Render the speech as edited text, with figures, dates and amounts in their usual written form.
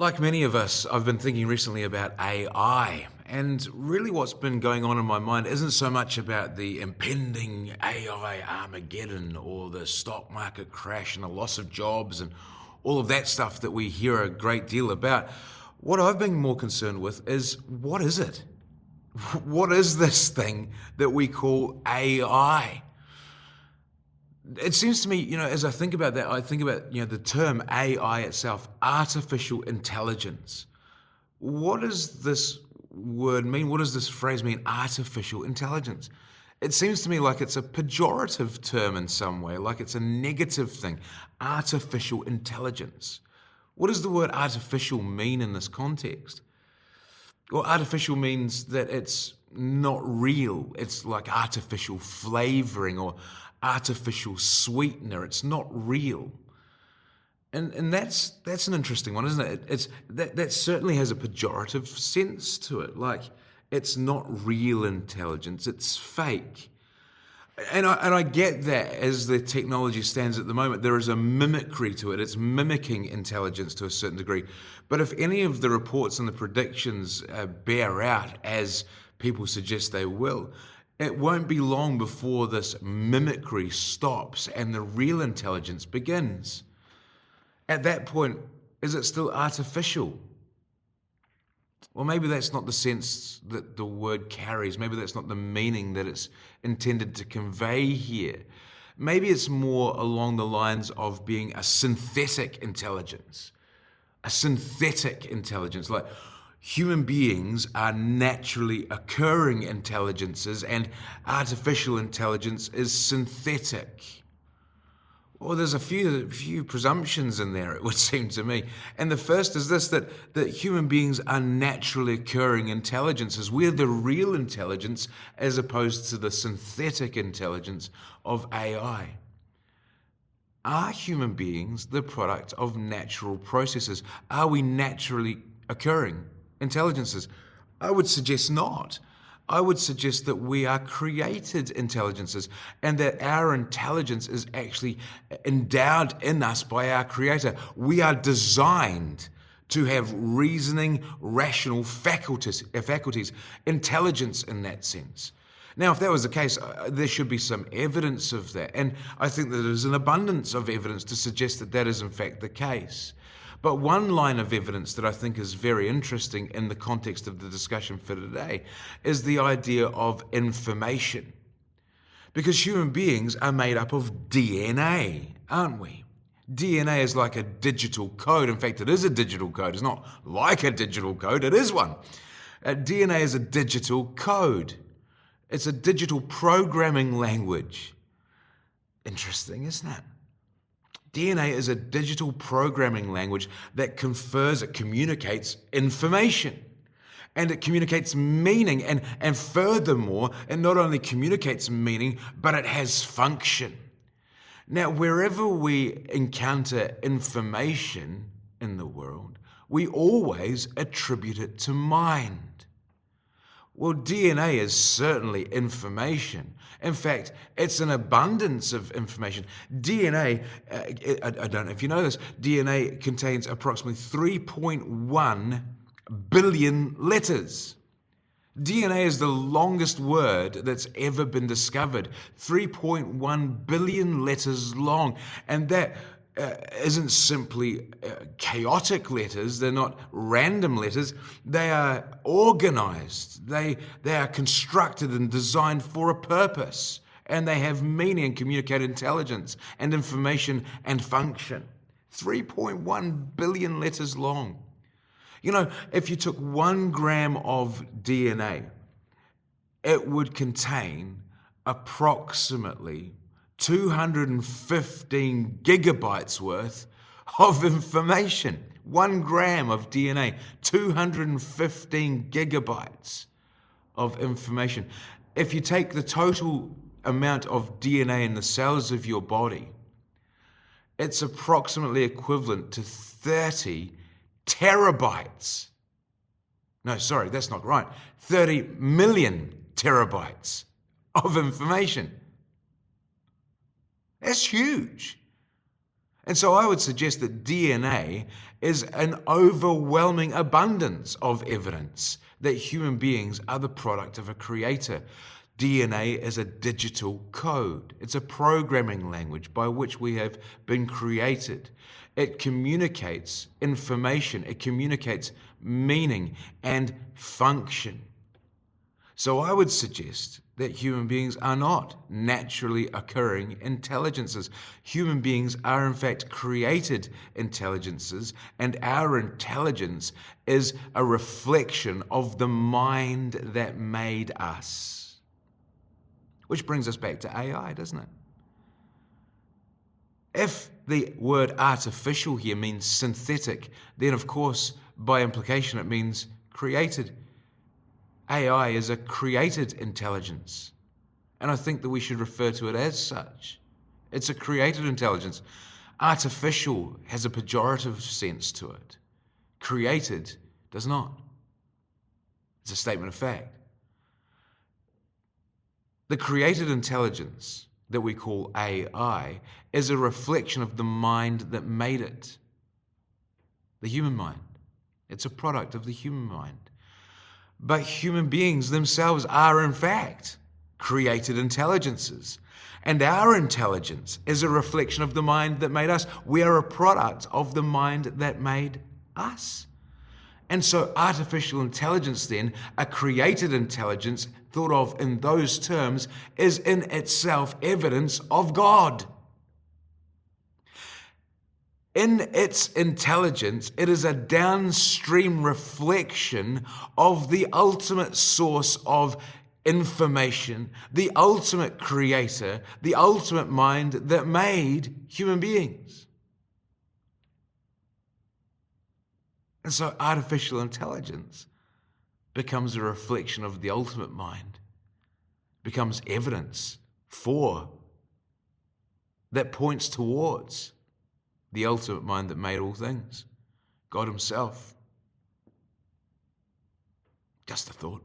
Like many of us, I've been thinking recently about AI, and really what's been going on in my mind isn't so much about the impending AI Armageddon or the stock market crash and the loss of jobs and all of that stuff that we hear a great deal about. What I've been more concerned with is, what is it? What is this thing that we call AI? It seems to me, as I think about that, I think about, the term AI itself, artificial intelligence. What does this word mean? What does this phrase mean, artificial intelligence? It seems to me like it's a pejorative term in some way, like it's a negative thing, artificial intelligence. What does the word artificial mean in this context? Well, artificial means that it's not real. It's like artificial flavoring or artificial sweetener. It's not real. And that's an interesting one, isn't it? That certainly has a pejorative sense to it. Like, it's not real intelligence, it's fake. And I get that as the technology stands at the moment, there is a mimicry to it. It's mimicking intelligence to a certain degree. But if any of the reports and the predictions bear out, as people suggest they will, it won't be long before this mimicry stops and the real intelligence begins. At that point, is it still artificial? Well, maybe that's not the sense that the word carries. Maybe that's not the meaning that it's intended to convey here. Maybe it's more along the lines of being a synthetic intelligence. A synthetic intelligence, like human beings are naturally occurring intelligences and artificial intelligence is synthetic. Well, there's a few presumptions in there, it would seem to me. And the first is this, that human beings are naturally occurring intelligences. We're the real intelligence as opposed to the synthetic intelligence of AI. Are human beings the product of natural processes? Are we naturally occurring intelligences? I would suggest not. I would suggest that we are created intelligences and that our intelligence is actually endowed in us by our Creator. We are designed to have reasoning, rational faculties, intelligence in that sense. Now, if that was the case, there should be some evidence of that. And I think that there's an abundance of evidence to suggest that that is in fact the case. But one line of evidence that I think is very interesting in the context of the discussion for today is the idea of information. Because human beings are made up of DNA, aren't we? DNA is like a digital code. In fact, it is a digital code. It's not like a digital code, it is one. DNA is a digital code. It's a digital programming language. Interesting, isn't it? DNA is a digital programming language that it communicates information. And it communicates meaning. And furthermore, it not only communicates meaning, but it has function. Now, wherever we encounter information in the world, we always attribute it to mind. Well, DNA is certainly information. In fact, it's an abundance of information. DNA, I don't know if you know this, DNA contains approximately 3.1 billion letters. DNA is the longest word that's ever been discovered, 3.1 billion letters long. And that isn't simply chaotic letters. They're not random letters. They are organized. They are constructed and designed for a purpose. And they have meaning and communicate intelligence and information and function. 3.1 billion letters long. If you took 1 gram of DNA, it would contain approximately 215 gigabytes worth of information. 1 gram of DNA, 215 gigabytes of information. If you take the total amount of DNA in the cells of your body, it's approximately equivalent to 30 terabytes. No, sorry, that's not right. 30 million terabytes of information. That's huge. And so I would suggest that DNA is an overwhelming abundance of evidence that human beings are the product of a creator. DNA is a digital code. It's a programming language by which we have been created. It communicates information, it communicates meaning and function. So I would suggest that human beings are not naturally occurring intelligences. Human beings are in fact created intelligences, and our intelligence is a reflection of the mind that made us. Which brings us back to AI, doesn't it? If the word artificial here means synthetic, then of course, by implication, it means created. AI is a created intelligence, and I think that we should refer to it as such. It's a created intelligence. Artificial has a pejorative sense to it. Created does not. It's a statement of fact. The created intelligence that we call AI is a reflection of the mind that made it, the human mind. It's a product of the human mind. But human beings themselves are, in fact, created intelligences. And our intelligence is a reflection of the mind that made us. We are a product of the mind that made us. And so artificial intelligence then, a created intelligence thought of in those terms, is in itself evidence of God. In its intelligence, it is a downstream reflection of the ultimate source of information, the ultimate creator, the ultimate mind that made human beings. And so artificial intelligence becomes a reflection of the ultimate mind, becomes evidence for, that points towards the ultimate mind that made all things, God Himself. Just a thought.